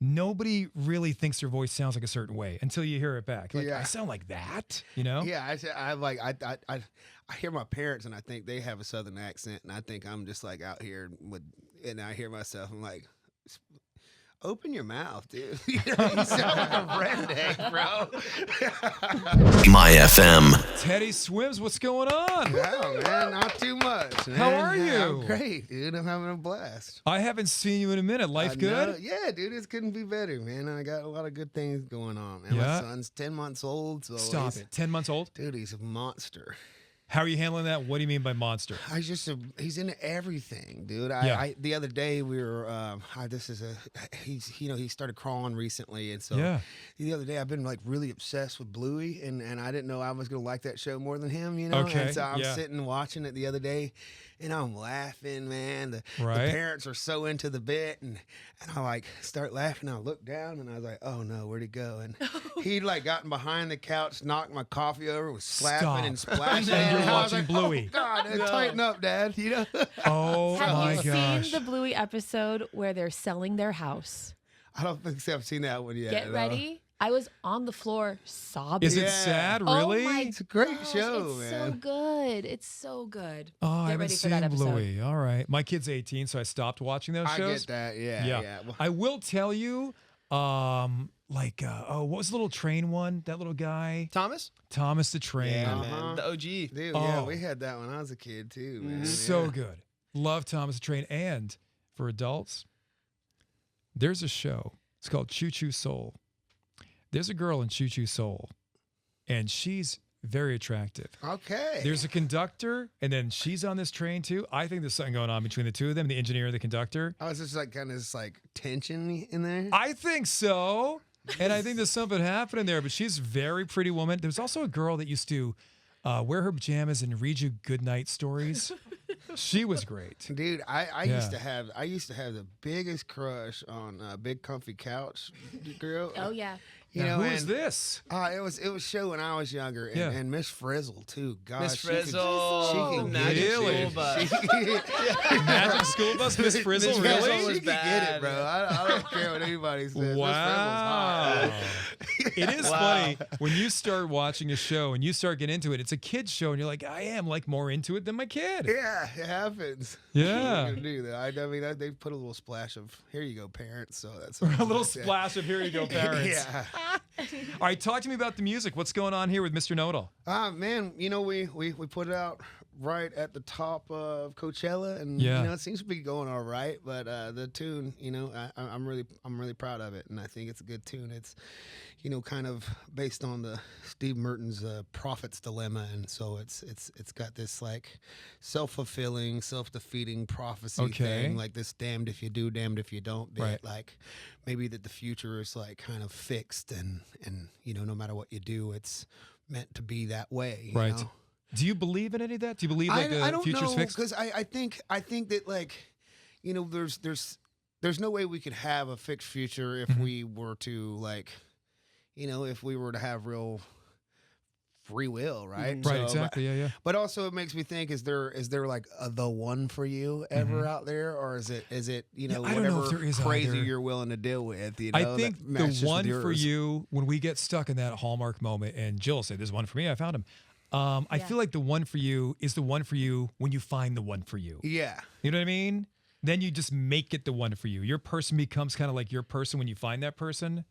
nobody really thinks their voice sounds like a certain way until you hear it back. Like, I sound like that, you know? Yeah, I hear my parents and I think they have a Southern accent, and I think I'm just like out here and I hear myself. I'm like, open your mouth, dude. You sound like a redneck, bro. MYfm. Teddy Swims, what's going on? Oh, man, not too much, man. How are you? I'm great, dude. I'm having a blast. I haven't seen you in a minute. Life good? Yeah, dude, it couldn't be better, man. I got a lot of good things going on, man. Yeah? My son's 10 months old. So Stop it. 10 months old? Dude, he's a monster. How are you handling that? What do you mean by monster? He's into everything, dude. The other day we were he started crawling recently, and so the other day I've been like really obsessed with Bluey, and I didn't know I was gonna like that show more than him, you know. Okay. And so I'm sitting watching it the other day, and I'm laughing, man. The parents are so into the bit, and I like start laughing. I look down, and I was like, oh no, where'd he go? And he'd like gotten behind the couch, knocked my coffee over, was slapping and splashing. And you're watching Bluey. Oh, God, tighten up, Dad. You know. Oh my gosh. Have you seen the Bluey episode where they're selling their house? I don't think so. I've seen that one yet. Get ready. I was on the floor sobbing. Is it sad, really? Oh my It's a great show, it's man. so good. It's so good. Oh, I Get haven't ready for seen that episode. Bluey. All right. My kid's 18, so I stopped watching those shows. I get that. Yeah. Well, I will tell you, what was the little train one? That little guy? Thomas the Train. Yeah, man. The OG. dude, Oh. we had that when I was a kid too, man. So good. Love Thomas the Train. And for adults, there's a show. It's called Choo Choo Soul. There's a girl in Choo Choo Soul, and she's very attractive. Okay. There's a conductor, and then she's on this train too. I think there's something going on between the two of them, the engineer and the conductor. I was just like kind of this like tension in there. I think so. And I think there's something happening there, but she's a very pretty woman. There's also a girl that used to wear her pajamas and read you goodnight stories. She was great. Dude, I used to have the biggest crush on Big Comfy Couch girl. Oh yeah. You know, who is this? It was show when I was younger, and Miss Frizzle too. God, Miss she Frizzle, can Magic Really? School Bus. Magic School Bus, Miss Frizzle, Miss really? Frizzle She was can get it, bad. bro. I don't care what anybody says. Wow. Miss Frizzle's hot. It is funny when you start watching a show and you start getting into it. It's a kid's show, and you're like, I am like more into it than my kid. Yeah, it happens. Yeah. What are you gonna do that? I mean, they put a little splash of "Here you go, parents." So that's A little splash of "Here you go, parents." Yeah. All right, talk to me about the music. What's going on here with Mr. Know-It-All? Man, you know, we put it out right at the top of Coachella, and Yeah. you know, it seems to be going all right. But the tune, you know, I'm really proud of it, and I think it's a good tune. It's, you know, kind of based on the Steve Merton's prophet's dilemma, and so it's got this like self-fulfilling, self-defeating prophecy thing, like this damned if you do, damned if you don't bit. Right. Like maybe that the future is like kind of fixed, and you know, no matter what you do, it's meant to be that way. You Right. know? Do you believe in any of that? Do you believe like I the don't future's know, fixed? because I think that, like, you know, there's no way we could have a fixed future if we were to, like, you know, if we were to have real free will, right? Right, exactly. Yeah. But also, it makes me think: is there like the one for you ever out there, or is it you know, I don't know whatever if there is crazy either. you're willing to deal with? You know, I think that the matches with one for yours. you, when we get stuck in that Hallmark moment, and Jill said, "There's one for me. I found him." I feel like the one for you is the one for you when you find the one for you. Yeah. You know what I mean? Then you just make it the one for you. Your person becomes kind of like your person when you find that person.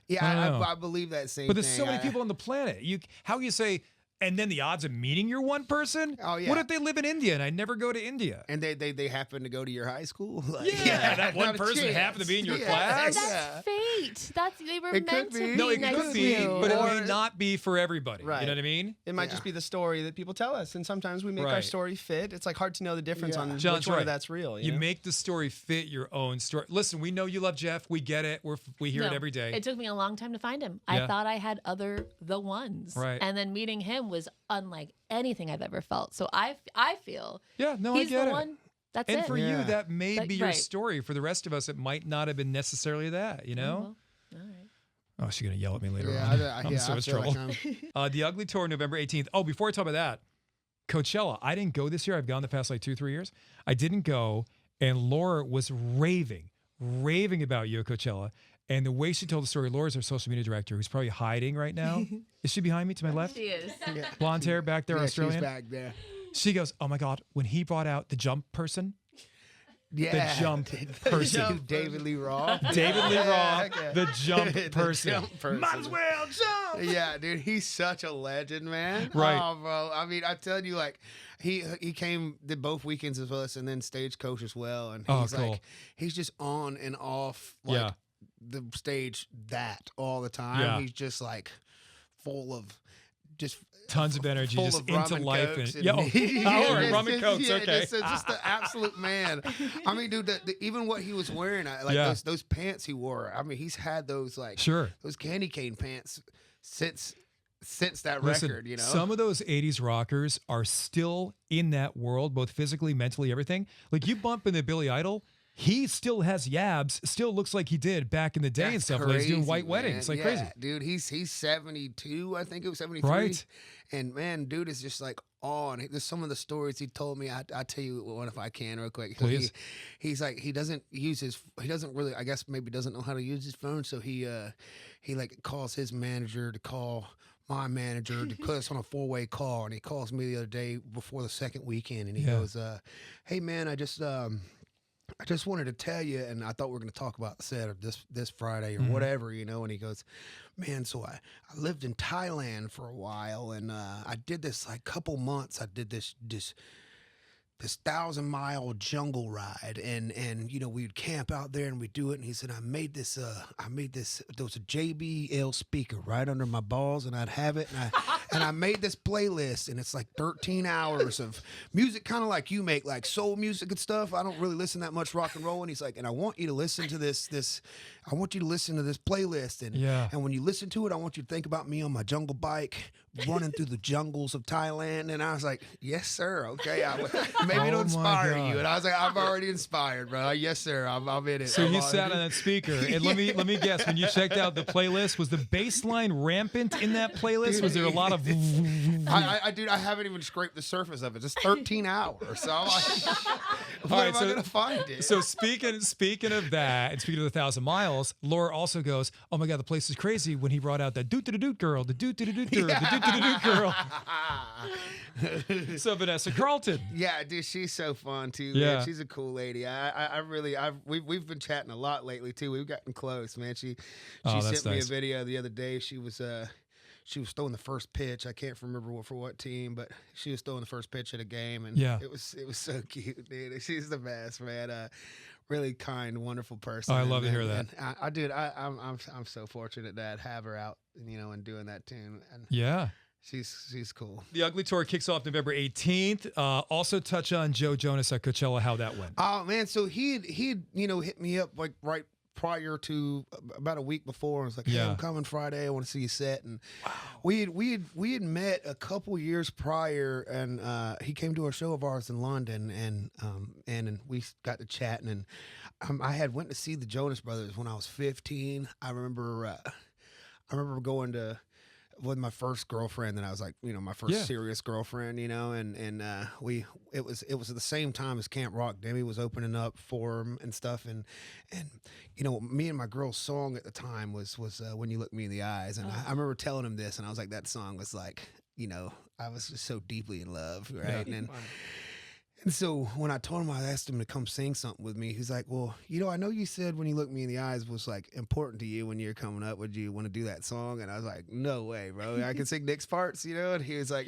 Yeah, I believe that same But there's thing. so many people on the planet. How can you say, and then the odds of meeting your one person? Oh, yeah. What if they live in India and I never go to India? And they happen to go to your high school? Like, Yeah, that one not a person chance. happened to be in your Yeah. class. That's fate. They were It could meant to be. be No, it next could to be, you. but it Or- may not be for everybody. Right. You know what I mean? It might just be the story that people tell us, and sometimes we make our Right. story fit. It's like hard to know the difference on John's which one right. of that's real. You know? make the story fit your own story. Listen, we know you love Jeff. We get it. We hear it No, every day. It took me a long time to find him. Yeah. I thought I had the ones. Right. And then meeting him was unlike anything I've ever felt. So I feel Yeah, no, he's I get the it. one. That's And it. for you, that may But- be your right. story. For the rest of us, it might not have been necessarily that, you know? All right. Oh, she's going to yell at me later Yeah, on. I I'm in so much feel like trouble. I'm- The Ugly Tour, November 18th. Oh, before I talk about that, Coachella. I didn't go this year. I've gone the past like 2-3 years. I didn't go, and Laura was raving about you at Coachella. And the way she told the story, Laura's our social media director, who's probably hiding right now. Is she behind me to my left? She is. Yeah. Blonde hair back there, Yeah, Australian. she's back there. She goes, oh my God, when he brought out the jump person, Yeah. the jump person. David Lee Roth. David Lee Roth, okay. the jump The person. jump person. Might as well jump. Yeah, dude, he's such a legend, man. Right. Oh, bro. I mean, I tell you, like, he came, did both weekends with us, and then Stagecoach as well. And he's cool. like, he's just on and off, like, Yeah. the stage that all the time. Yeah. He's just like full of just Tons of energy, full just of rum into and life. cokes And, power, just- rum and cokes, yeah, okay. just the absolute man. I mean, dude, even what he was wearing, like Yeah. those pants he wore. I mean, he's had those like Sure. those candy cane pants since that Listen, record. You know, some of those 80s rockers are still in that world, both physically, mentally, everything. Like you bump into Billy Idol, he still has yabs, still looks like he did back in the day and That's stuff. Like he's doing crazy, white man. weddings, like Yeah, crazy. dude. He's 72, I think it was 73. Right. And man, dude is just like on. There's some of the stories he told me. I tell you one if I can real quick. Please. He's like he doesn't really, I guess maybe doesn't know how to use his phone, so he like calls his manager to call my manager to put us on a 4-way call, and he calls me the other day before the second weekend, and he Yeah. goes, "Hey man, I just wanted to tell you, and I thought we were going to talk about the set of this Friday or whatever, you know." And he goes, "Man, so I lived in Thailand for a while, and I did this like couple months. I did this 1,000-mile jungle ride, and you know we'd camp out there and we'd do it." And he said, I made this. There was a JBL speaker right under my balls, and I'd have it, and I made this playlist, and it's like 13 hours of music, kind of like you make, like soul music and stuff. I don't really listen that much rock and roll." And he's like, "And I want you to listen to this. I want you to listen to this playlist, and Yeah. and when you listen to it, I want you to think about me on my jungle bike running through the jungles of Thailand." And I was like, "Yes, sir. Okay, maybe Oh it'll my inspire God. you." And I was like, "I'm already inspired, bro. Yes, sir. I'm in it." So I'm you on sat it." on that speaker, and let me guess. When you checked out the playlist, was the bass line rampant in that playlist? Was there a lot of? I haven't even scraped the surface of it. It's 13 hours. So I'm like, All where right, am I so- gonna find it? So speaking of that, and speaking of the 1,000 miles, Laura also goes, "Oh my God, the place is crazy." When he brought out that doot doot doot girl, the doot doot doot girl, the doot doot doot girl. So Vanessa Carlton. Yeah, dude, she's so fun too. Yeah. Man. She's a cool lady. We've been chatting a lot lately too. We've gotten close, man. She Oh, sent that's me a nice. video the other day. She was throwing the first pitch. I can't remember for what team, but she was throwing the first pitch at a game, and Yeah. it was so cute, dude. She's the best, man. Really kind, wonderful person. Oh, I love to hear that. And I'm so fortunate to have her out, you know, and doing that too. And Yeah. she's cool. The Ugly Tour kicks off November 18th. Also touch on Joe Jonas at Coachella, how that went. Oh man, so he'd hit me up like right prior to about a week before. I was like, "Hey, Yeah. I'm coming Friday. I want to see you set." And we had met a couple years prior, and he came to a show of ours in London, and we got to chatting, and I had went to see the Jonas Brothers when I was 15. I remember going to with my first girlfriend, and I was like, you know, my first Yeah. serious girlfriend, you know, and it was at the same time as Camp Rock. Demi was opening up for him and stuff, and you know, me and my girl's song at the time was When You Look Me in the Eyes, and I remember telling him this, and I was like, that song was like, you know, I was just so deeply in love, right? Yeah. And so when I told him, I asked him to come sing something with me, he's like, "Well, you know, I know you said When You Look Me in the Eyes was like important to you when you're coming up. Would you want to do that song?" And I was like, "No way, bro. I can sing Nick's parts, you know." And he was like,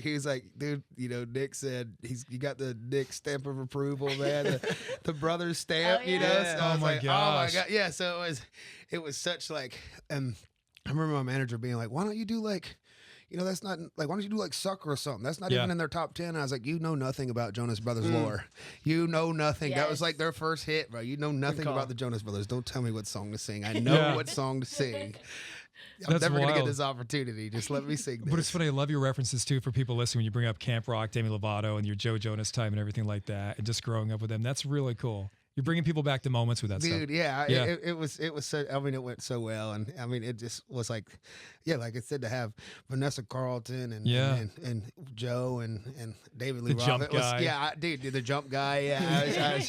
"Dude, you know, Nick said you got the Nick stamp of approval, man, the brother's stamp, Oh, you know." yeah. So I Oh, was my like, gosh. "Oh my god, yeah." So it was such like, I remember my manager being like, "Why don't you do like, you know, that's not like, why don't you do like Sucker or something? That's not Yeah. even in their top 10. And I was like, "You know nothing about Jonas Brothers lore. You know nothing." That was Yes. like their first hit, bro. You know nothing call. about the Jonas Brothers. Don't tell me what song to sing. I know Yeah. what song to sing. I'm That's never going to get wild. this opportunity. Just let me sing this. But it's funny. I love your references too for people listening when you bring up Camp Rock, Demi Lovato, and your Joe Jonas time and everything like that, and just growing up with them. That's really cool. You're bringing people back to moments with that Dude, stuff. yeah, Yeah. It was so, I mean, it went so well, and I mean, it just was like, yeah, like I said, to have Vanessa Carlton and Yeah. and Joe and David Lee The Roth. jump It was, guy. yeah, dude, the jump guy. Yeah,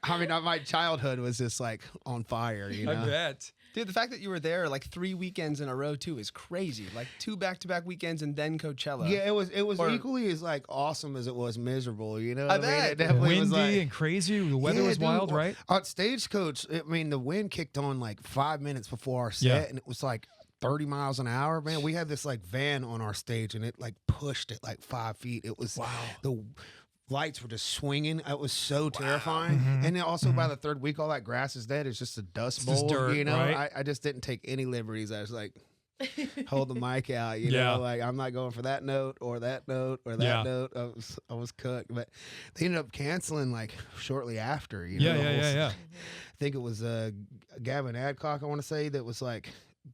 I mean, my childhood was just like on fire, you know. I bet. Dude, the fact that you were there like 3 weekends in a row too is crazy. Like 2 back-to-back weekends and then Coachella. Yeah, it was Or- equally as like awesome as it was miserable. You know, I what I mean, bet. it definitely was Windy like, and crazy. The weather was dude, wild, right? Stagecoach, I mean, the wind kicked on like 5 minutes before our set, Yeah. and it was like 30 miles an hour. Man, we had this like van on our stage, and it like pushed it like 5 feet. It was the lights were just swinging. It was so terrifying. And then also by the third week, all that grass is dead. It's just a dust just bowl. dirt, you know, right? I just didn't take any liberties. I was like, hold the mic out. You Yeah. know, like I'm not going for that note or that note or that Yeah. note. I was cooked. But they ended up canceling like shortly after. You Yeah, know, yeah. I think it was Gavin Adcock, I want to say, that was like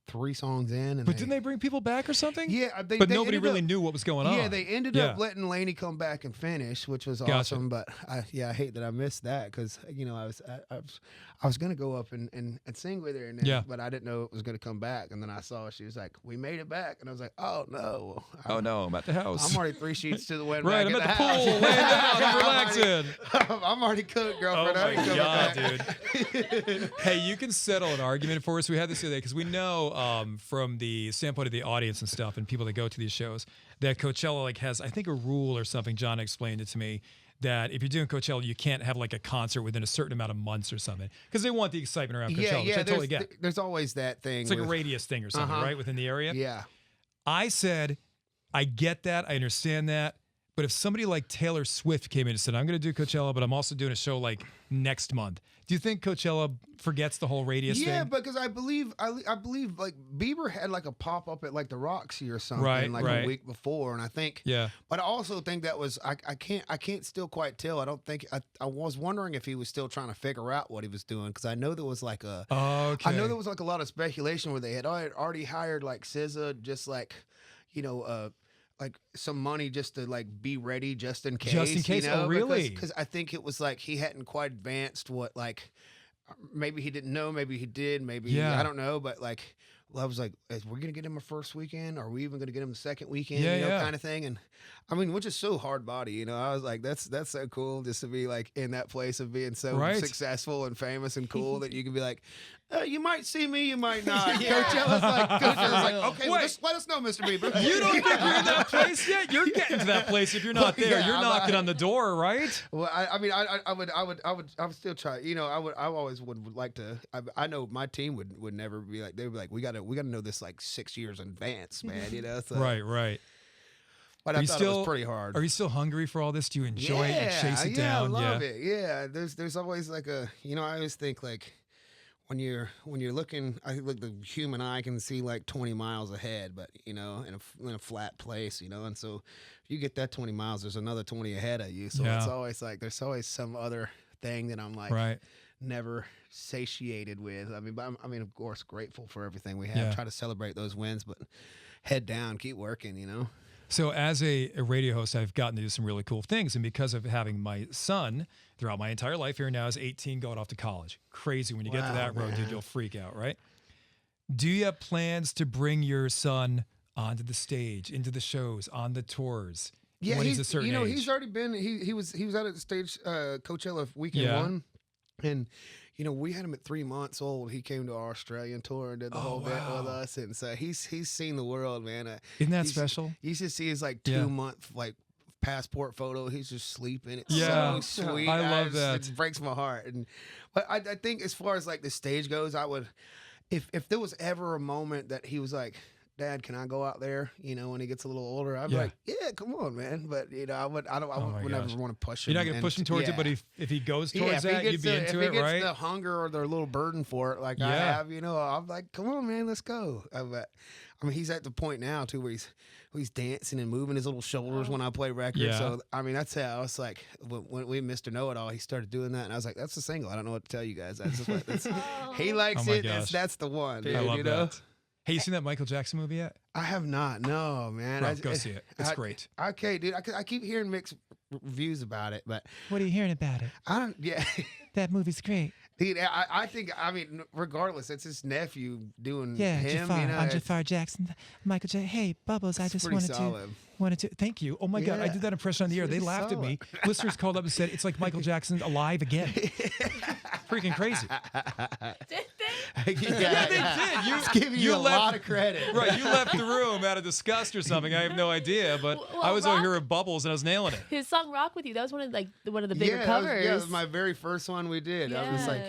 3 songs in. And But didn't they bring people back or something? Yeah, But they nobody ended really up, knew what was going on. Yeah, they ended Yeah. up letting Lainey come back and finish, which was Gotcha. awesome. But I hate that I missed that because you know I was gonna go up and sing with her, and then, Yeah. but I didn't know it was gonna come back. And then I saw she was like, "We made it back," and I was like, "Oh no, Oh no, I'm at the house. I'm already 3 sheets to the wind. right, back I'm at the house. pool, laying down, I'm relaxing. I'm already cooked, Oh girlfriend. I ain't my coming god, back. dude! Hey, you can settle an argument for us. We had this the other day because we know from the standpoint of the audience and stuff, and people that go to these shows, that Coachella like has, I think, a rule or something. John explained it to me that if you're doing Coachella, you can't have like a concert within a certain amount of months or something because they want the excitement around Coachella, which I totally get. There's always that thing. It's like a with- radius thing or something, right, within the area. Yeah. I said, I get that, I understand that, but if somebody like Taylor Swift came in and said, I'm going to do Coachella, but I'm also doing a show like next month, do you think Coachella forgets the whole radius thing? Yeah, because I believe like Bieber had like a pop up at like the Roxy or something Right. a week before, and I think Yeah. But I also think that was I can't still quite tell. I don't think I was wondering if he was still trying to figure out what he was doing because I know there was like a Okay. I know there was like a lot of speculation where they had already hired like SZA just like like some money just to like be ready just in case. Just in case? You know? Oh, really? Because I think it was like he hadn't quite advanced what like maybe he didn't know, maybe he did, maybe Yeah. I don't know, but like I was like, we're gonna get him a first weekend? Are we even gonna get him the second weekend? Yeah, you know, yeah. kind of thing. And I mean, which is so hard body, you know. I was like, that's so cool just to be like in that place of being so Right. successful and famous and cool that you can be like, you might see me, you might not. Yeah. Coachella's like, okay, well, Wait. just let us know, Mr. Bieber. You don't think you're in that place yet? You're getting to that place if you're not there. Yeah, You're I'm knocking not- on the door, right? Well, I mean, I would still try. You know, I always would like to. I know my team would never be like. They would be like, we gotta know this like 6 years in advance, man. You know, so, Right. But Are I you thought it still- was pretty hard. Are you still hungry for all this? Do you enjoy it and chase it yeah, down? I love it. Yeah, there's always like a. You know, I always think like. When you're looking, I think like the human eye can see like 20 miles ahead, but you know, in a flat place, you know, and so if you get that 20 miles, there's another 20 ahead of you. So Yeah. it's always like there's always some other thing that I'm like Right. never satiated with. I mean, but I mean, of course, grateful for everything we have. Yeah. Try to celebrate those wins, but head down, keep working. You know. So as a radio host, I've gotten to do some really cool things. And because of having my son throughout my entire life here now is 18 going off to college. Crazy. When you get to Wow, that road, dude, man. you'll freak out, right? Do you have plans to bring your son onto the stage, into the shows, on the tours? Yeah, when he's a certain you know, age? he's already been. He was out at the stage Coachella weekend Yeah. 1, and you know we had him at 3 months old. He came to our Australian tour and did the whole bit with wow. us, and so he's seen the world, man. Isn't that he's- special? You should see his like Yeah. 2-month like passport photo. He's just sleeping. It's Yeah. so sweet. I love that. It breaks my heart. But I think as far as like the stage goes, I would if there was ever a moment that he was like, Dad, can I go out there? You know, when he gets a little older, I'd be Yeah. like, yeah, come on, man. But you know, I would my never gosh. want to push him. You're not going to and- push him towards yeah. it, but if he goes Yeah, towards if he that, gets you'd be the- into if it, he gets right? the hunger or their little burden for it, like I Yeah. have, you know, I'm like, come on, man, let's go. But I mean, he's at the point now too where he's dancing and moving his little shoulders when I play records. Yeah. So I mean, that's how I was like when we Mr. Know It All, he started doing that, and I was like, that's the single. I don't know what to tell you guys. That's just what he likes Oh my it. gosh. That's the one. I Dude, love you know? that. Hey, you seen that Michael Jackson movie yet? I have not. No, man. Bro, go see it. It's great. Okay, dude. I keep hearing mixed reviews about it, but What are you hearing about it? I don't. Yeah. That movie's great. Dude, I think, I mean, regardless, it's his nephew doing Yeah, him. Jafar. You know, I'm it's- Jafar Jackson. Michael J. Hey, Bubbles, I it's just pretty wanted solid. to. Thank you. Oh my God, I Yeah. did that impression on the air. It's They pretty laughed at me. Listeners called up and said, it's like Michael Jackson alive again. freaking crazy. Did they? Yeah, they did. It's giving you a lot of credit. Right, you left the room out of disgust or something. I have no idea, but Well, I was over Rock- here with Bubbles and I was nailing it. His song "Rock with You." That was one of the bigger yeah, covers. That was my very first one we did. Yeah. That was like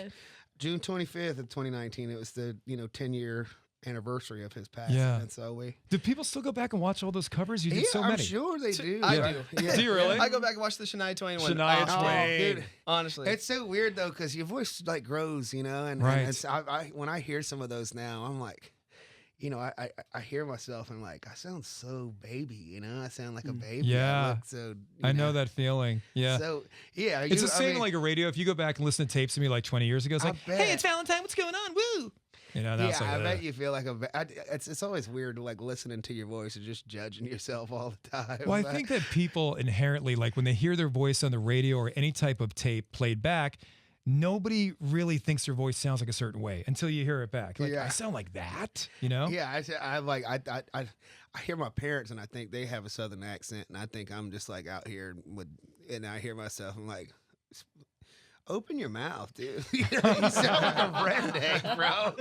June 25th of 2019. It was the 10-year anniversary of his passing. Yeah. And so we. Do people still go back and watch all those covers? You did Yeah, so I'm many. sure they do. I Yeah. do. Yeah. Do you really? I go back and watch the Shania Twain one. Shania Oh, Twain. dude. Honestly, It's so weird though, because your voice like grows, and Right. it's, when I hear some of those now, I'm like, I hear myself and like I sound so baby, I sound like a baby. Yeah. I look so. I know that feeling. Yeah. So yeah, It's the same like a radio. If you go back and listen to tapes of me like 20 years ago, it's I like, bet. hey, it's Valentine. What's going on? Woo. That's Yeah, like, I bet you feel like it's always weird like listening to your voice and just judging yourself all the time. Well, I but- think that people inherently, like when they hear their voice on the radio or any type of tape played back, nobody really thinks their voice sounds like a certain way until you hear it back. Like, Yeah. I sound like that, you know? Yeah, I hear my parents and I think they have a southern accent and I think I'm just like out here and I hear myself. I'm like, open your mouth, dude. You sound like a redneck, bro.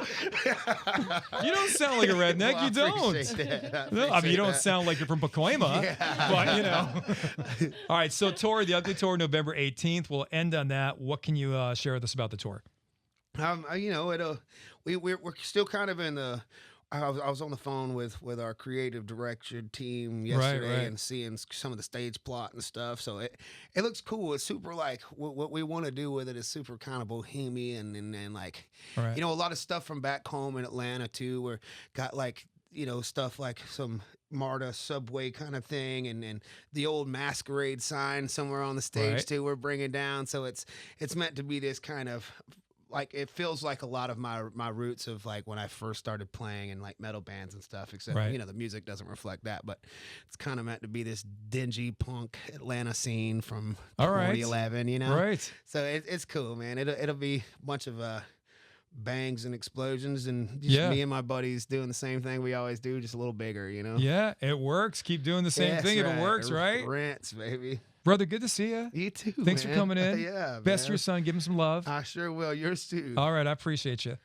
You don't sound like a redneck. Well, You I don't. appreciate that. No, I mean, you don't that. sound like you're from Pacoima, but All right, so tour, the Ugly Tour, November 18th. We'll end on that. What can you share with us about the tour? We're still kind of in the. I was on the phone with our creative direction team yesterday right. and seeing some of the stage plot and stuff. So it looks cool. It's super like what we want to do with it is super kind of bohemian and like Right. a lot of stuff from back home in Atlanta too. Where got like stuff like some MARTA subway kind of thing and the old masquerade sign somewhere on the stage Right. too. We're bringing down. So it's meant to be this kind of. Like it feels like a lot of my roots of like when I first started playing in like metal bands and stuff, except Right. the music doesn't reflect that, but it's kind of meant to be this dingy punk Atlanta scene from All right. 2011, Right. So it's cool, man. It'll be a bunch of bangs and explosions and just Yeah. me and my buddies doing the same thing we always do, just a little bigger, Yeah, it works. Keep doing the same Yes, thing if it right. works, right? Rents, baby. Brother, good to see you. You too. Thanks for man. coming in. Yeah, Best man. your son. Give him some love. I sure will. Yours too. All right, I appreciate you.